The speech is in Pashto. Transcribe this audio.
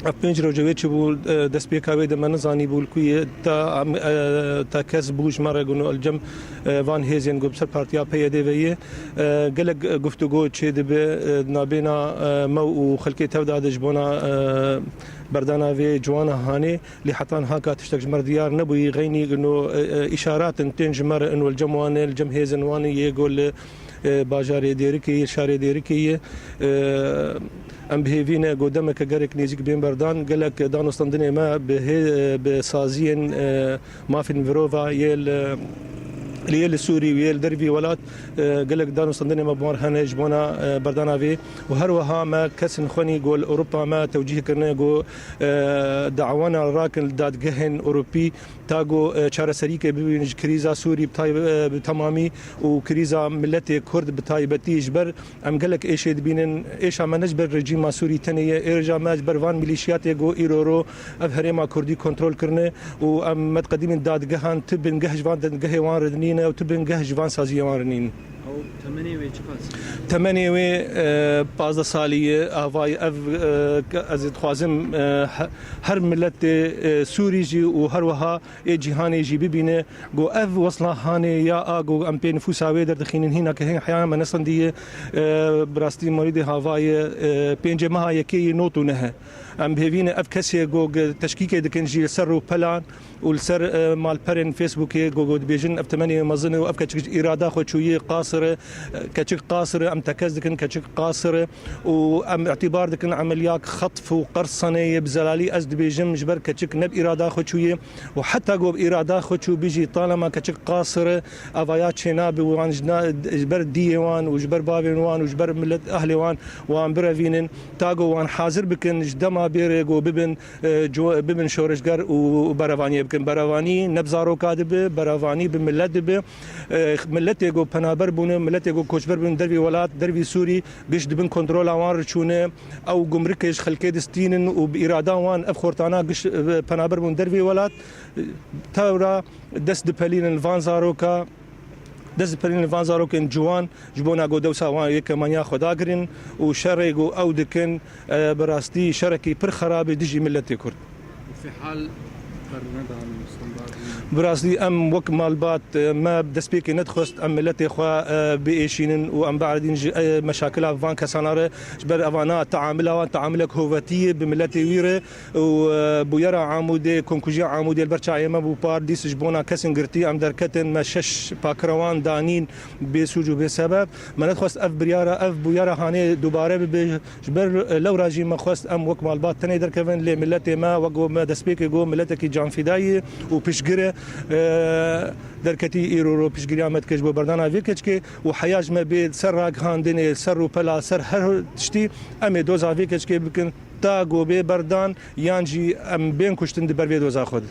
پنج روزه چه بود دست بیکاری دم نزانی بود که تا کس بوش مرا گنو الجم وان هزین گفت سر پارتیا پیاده ویه قلق گفتگو چه دبه نابینا مو و خلقی توداد جبنا بردانا في جوانا هاني لحطان هاكا تشتاق جمر ديار نبوي غيني انه اشارات تنجمر انه الجموان الجمهيزن واني يقول باجاري ديركي شاري ديركي ام بهيفينا قدامك جارك نيزك بين بردان قالك دانو صندني ما بسازين ما في الفروفا يل ليل السوري ويل دربي ولات قالك دانو صندني ما بمر هنج بونا بردانا في وهروها ما كسن خوني قول اوروبا ما توجيه كرنا جو دعوانا راكن داد جهن اوروبي تاغو چاره سريكه ببين كريزا سوري بتمامي وكريزا ملتي كرد بتايبتي جبر ام قالك ايش بينن ايش ما نجبر رجيم سوري تنيه ارجع ما جبر فان ميليشيات جو ايرورو افهرما كردي كنترول كرنا وام متقدم داد جهان تبن جهج فان جهوان ردنينا وتبن جهج فان سازي وارنين او ثمانية ويشفاس ثمانية و بعض صالية هواي از خوازم هر ملت سوري جي وهر وها جهاني جي ببينه جو اف وصله هاني يا جو ام بين فوساوي در دخين هنا كهين حيانا من نصندي براستي مريد هواي بينجه ما يكي نوتو نه ام بهوینه اف کسی جو تشکیک دکن جی سر و پلان والسر مال برن فيسبوك جو بيجن اف 8 مزنه واف كتش اراده خو شويه قاصره كتش قاصره ام تكز دكن كتش قاصره وام اعتبار دكن عمليات خطف وقرصنه بزلالي ازد بيجن جبر كتش نب اراده خو شويه وحتى جو اراده خو شو بيجي طالما كتش قاصره افايات شناب وان جبر ديوان وجبر بابيوان وجبر ملت اهلي وان وان برافينن تاغو وان حاضر بكن جدما بيرجو ببن شورشگر وبرواني بكن برواني نبزارو كادبه برواني بملت به ملت جو پنابر بونه ملت جو کوچبر بن دربي ولات دربي سوري گش دبن كنترول اوان رچونه او گمركش خلكي دستينن وباراده وان اف خورتانا گش پنابر بن دربي ولات تورا دست دپلين الفانزاروكا دز پرین وانزارو کن جوان جبونا گو دوسا وان یک منیا خدا گرین و شر گو او دکن براستی شرکی پر خراب دجی ملت کرد وفي حال برندا براسي ام وك مالبات ما دسبيكي ندخست ام ملتي خوا بيشينن وام بعدين مشاكل فان كساناره جبر افانا تعاملك هواتيه بملتي ويره وبويرا عامودي كونكوجي عامودي البرشايه ما بو بارديس جبونا كسنغرتي ام دركتن ما شش باكروان دانين بسوجو بسبب ما ندخست اف برياره اف بويرا هاني دوباره جبر لو راجي ما خست ام وك مالبات تني دركفن لملتي ما وقو ما دسبيكي جو ملتك جان فداي وبشجره دركتي ايرورو بيشجري عمد كش بردانا فيكش كي وحياج ما بين سر هاندني سر وبلا سر هر تشتي امي دوزا فيكش كي بكن تاغو بي بردان يانجي ام بين كشتن دبر في دوزا خود